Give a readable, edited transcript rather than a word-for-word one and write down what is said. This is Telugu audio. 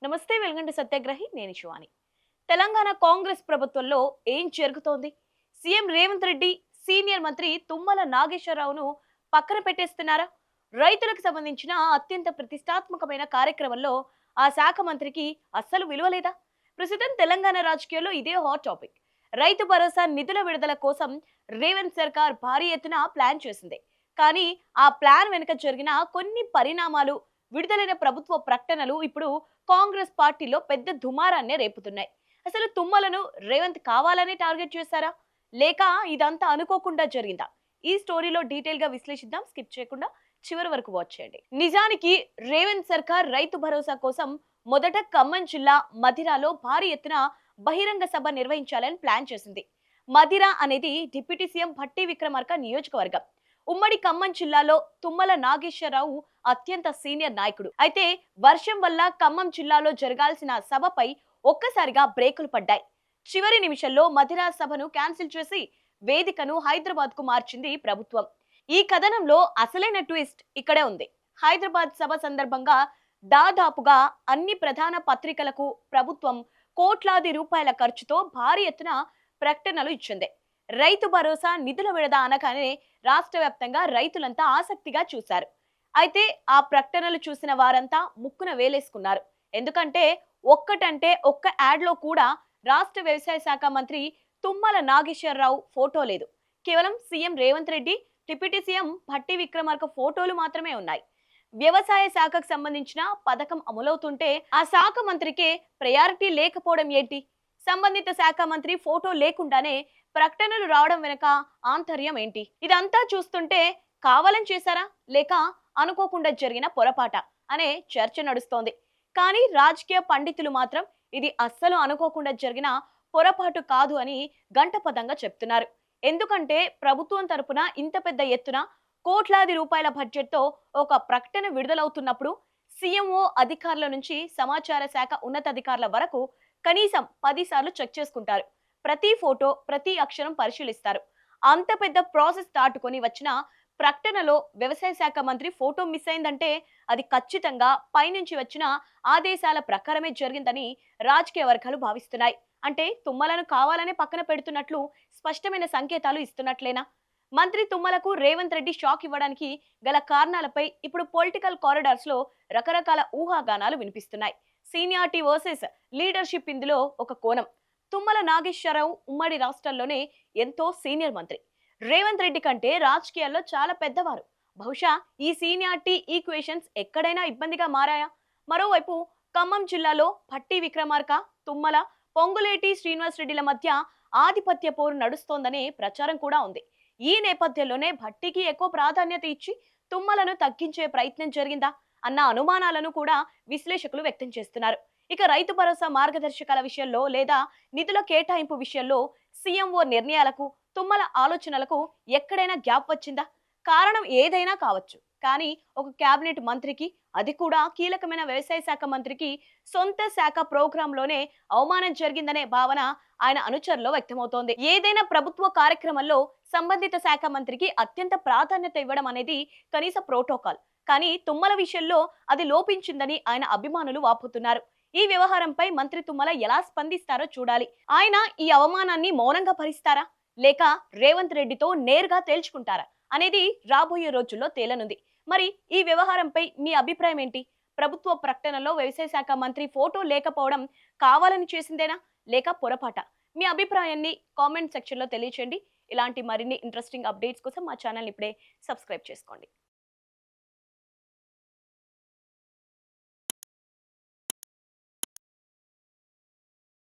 నమస్తే వెల్గంటి సత్యాగ్రహి నేను శివాని. తెలంగాణ కాంగ్రెస్ ప్రభుత్వంలో ఏం జరుగుతోంది? సీఎం రేవంత్ రెడ్డి సీనియర్ మంత్రి తుమ్మల నాగేశ్వరరావును పక్కన పెట్టేస్తున్నారా? రైతులకు సంబంధించిన అత్యంత ప్రతిష్టాత్మకమైన కార్యక్రమంలో ఆ శాఖ మంత్రికి అస్సలు విలువలేదా? ప్రస్తుతం తెలంగాణ రాజకీయాల్లో ఇదే హాట్ టాపిక్. రైతు భరోసా నిధుల విడుదల కోసం రేవంత్ సర్కార్ భారీ ఎత్తున ప్లాన్ చేసింది. కానీ ఆ ప్లాన్ వెనుక జరిగిన కొన్ని పరిణామాలు, విడుదలైన ప్రభుత్వ ప్రకటనలు ఇప్పుడు కాంగ్రెస్ పార్టీలో పెద్ద దుమారాన్నే రేపుతున్నాయి. అసలు తుమ్మలను రేవంత్ కావాలనే టార్గెట్ చేశారా, లేక ఇదంతా అనుకోకుండా జరిగిందా? ఈ స్టోరీలో డీటెయిల్ గా విశ్లేషిద్దాం. స్కిప్ చేయకుండా చివరి వరకు వాచ్ చేయండి. నిజానికి రేవంత్ సర్కార్ రైతు భరోసా కోసం మొదట ఖమ్మం జిల్లా మధిరాలో భారీ ఎత్తున బహిరంగ సభ నిర్వహించాలని ప్లాన్ చేసింది. మధిర అనేది డిప్యూటీ సీఎం భట్టి విక్రమార్క నియోజకవర్గం. ఉమ్మడి ఖమ్మం జిల్లాలో తుమ్మల నాగేశ్వరరావు అత్యంత సీనియర్ నాయకుడు. అయితే వర్షం వల్ల ఖమ్మం జిల్లాలో జరగాల్సిన సభపై ఒక్కసారిగా బ్రేకులు పడ్డాయి. చివరి నిమిషంలో మధిరా సభను క్యాన్సిల్ చేసి వేదికను హైదరాబాద్ కు మార్చింది ప్రభుత్వం. ఈ కథనంలో అసలైన ట్విస్ట్ ఇక్కడే ఉంది. హైదరాబాద్ సభ సందర్భంగా దాదాపుగా అన్ని ప్రధాన పత్రికలకు ప్రభుత్వం కోట్లాది రూపాయల ఖర్చుతో భారీ ఎత్తున ప్రకటనలు ఇచ్చింది. రైతు భరోసా నిధుల విడుదల అనగానే రాష్ట్ర వ్యాప్తంగా రైతులంతా ఆసక్తిగా చూశారు. అయితే ఆ ప్రకటనలు చూసిన వారంతా ముక్కున వేలేసుకున్నారు. ఎందుకంటే ఒక్క యాడ్ లో కూడా రాష్ట్ర వ్యవసాయ శాఖ మంత్రి తుమ్మల నాగేశ్వరరావు ఫోటో లేదు. కేవలం CM Revanth Reddy, deputy CM Bhatti Vikramarka ఫోటోలు మాత్రమే ఉన్నాయి. వ్యవసాయ శాఖకు సంబంధించిన పథకం అమలవుతుంటే ఆ శాఖ మంత్రికే ప్రయారిటీ లేకపోవడం ఏంటి? సంబంధిత శాఖ మంత్రి ఫోటో లేకుండానే ప్రకటనలు రావడం వెనుక ఆంతర్యం ఏంటి? ఇదంతా చూస్తుంటే కావాలని చేశారా, లేక అనుకోకుండా జరిగిన పొరపాట అనే చర్చ నడుస్తోంది. కానీ రాజకీయ పండితులు మాత్రం ఇది అస్సలు అనుకోకుండా జరిగిన పొరపాటు కాదు అని గంటపదంగా చెప్తున్నారు. ఎందుకంటే ప్రభుత్వం తరపున ఇంత పెద్ద ఎత్తున కోట్లాది రూపాయల బడ్జెట్ తో ఒక ప్రకటన విడుదలవుతున్నప్పుడు సీఎంఓ అధికారుల నుంచి సమాచార శాఖ ఉన్నతాధికారుల వరకు కనీసం 10 సార్లు చెక్ చేసుకుంటారు. ప్రతి ఫోటో, ప్రతి అక్షరం పరిశీలిస్తారు. అంత పెద్ద ప్రాసెస్ దాటుకొని వచ్చిన ప్రకటనలో వ్యవసాయ శాఖ మంత్రి ఫోటో మిస్ అయిందంటే అది ఖచ్చితంగా పైనుంచి వచ్చిన ఆదేశాల ప్రకారమే జరిగిందని రాజకీయ వర్గాలు భావిస్తున్నాయి. అంటే తుమ్మలను కావాలనే పక్కన పెడుతున్నట్లు స్పష్టమైన సంకేతాలు ఇస్తున్నట్లేనా? మంత్రి తుమ్మలకు రేవంత్ రెడ్డి షాక్ ఇవ్వడానికి గల కారణాలపై ఇప్పుడు పొలిటికల్ కారిడార్స్ లో రకరకాల ఊహాగానాలు వినిపిస్తున్నాయి. సీనియారిటీ వర్సెస్ లీడర్షిప్ ఇందులో ఒక కోణం. తుమ్మల నాగేశ్వరరావు ఉమ్మడి రాష్ట్రాల్లోనే ఎంతో సీనియర్ మంత్రి. రేవంత్ రెడ్డి కంటే రాజకీయాల్లో చాలా పెద్దవారు. బహుశా ఈ సీనియారిటీ ఈక్వేషన్స్ ఎక్కడైనా ఇబ్బందిగా మారాయా? మరోవైపు ఖమ్మం జిల్లాలో భట్టి విక్రమార్క, తుమ్మల, పొంగులేటి శ్రీనివాస్ రెడ్డిల మధ్య ఆధిపత్య పోరు నడుస్తోందనే ప్రచారం కూడా ఉంది. ఈ నేపథ్యంలోనే భట్టికి ఎక్కువ ప్రాధాన్యత ఇచ్చి తుమ్మలను తగ్గించే ప్రయత్నం జరిగిందా అన్న అనుమానాలను కూడా విశ్లేషకులు వ్యక్తం చేస్తున్నారు. ఇక రైతు భరోసా మార్గదర్శకాల విషయంలో లేదా నిధుల కేటాయింపు విషయంలో సీఎంఓ నిర్ణయాలకు, తుమ్మల ఆలోచనలకు ఎక్కడైనా గ్యాప్ వచ్చిందా? కారణం ఏదైనా కావచ్చు, కానీ ఒక కేబినెట్ మంత్రికి, అది కూడా కీలకమైన వ్యవసాయ శాఖ మంత్రికి సొంత శాఖ ప్రోగ్రాంలోనే అవమానం జరిగిందనే భావన ఆయన అనుచరులో వ్యక్తమవుతోంది. ఏదైనా ప్రభుత్వ కార్యక్రమంలో సంబంధిత శాఖ మంత్రికి అత్యంత ప్రాధాన్యత ఇవ్వడం అనేది కనీస ప్రోటోకాల్. కానీ తుమ్మల విషయంలో అది లోపించిందని ఆయన అభిమానులు వాపోతున్నారు. ఈ వ్యవహారంపై మంత్రి తుమ్మల ఎలా స్పందిస్తారో చూడాలి. ఆయన ఈ అవమానాన్ని మౌనంగా భరిస్తారా, లేక రేవంత్ రెడ్డితో నేరుగా తేల్చుకుంటారా అనేది రాబోయే రోజుల్లో తేలనుంది. మరి ఈ వ్యవహారంపై మీ అభిప్రాయం ఏంటి? ప్రభుత్వ ప్రకటనలో వ్యవసాయ శాఖ మంత్రి ఫోటో లేకపోవడం కావాలని చేసిందేనా, లేక పొరపాట? మీ అభిప్రాయాన్ని కామెంట్ సెక్షన్ లో తెలియచేయండి. ఇలాంటి మరిన్ని ఇంట్రెస్టింగ్ అప్డేట్స్ కోసం మా ఛానల్ ఇప్పుడే సబ్స్క్రైబ్ చేసుకోండి.